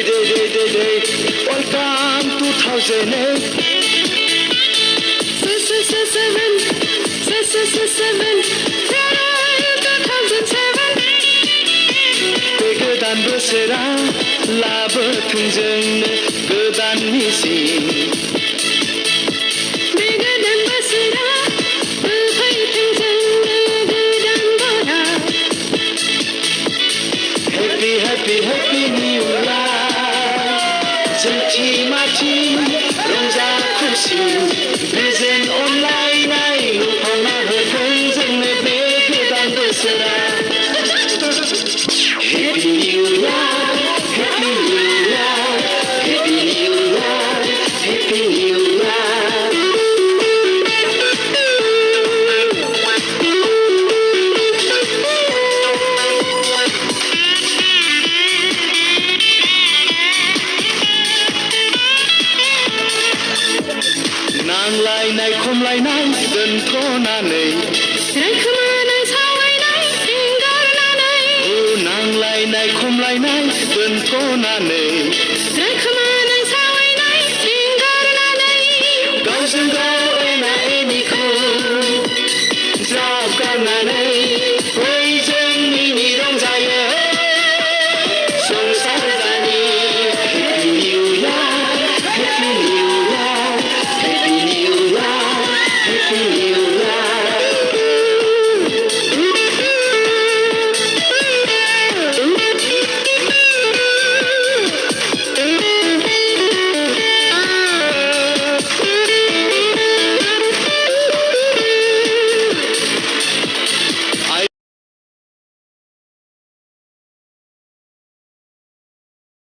day. Welcome 2008. 2007. बे गोदान बोसोरा लाबोथों जोंनो गोदान मिजिं. बे गोदान बोसोरा होफैथों जोंनो गोदान बराव. Happy Happy Happy New Year. जोंथि माथि रंजा खुसि गोजोन अनलायनाय नुफावना होथों जोंनो बे गोदान बोसोरा. Happy New Year, Happy New Year, Happy New Year, Happy New Year. नांलायनाय खमलायनाय दोनथ'नानै रायखोमानाय सावरायनाय एंगारनानै नांलायनाय खमलायनाय दोनथ'नानै रायखोमा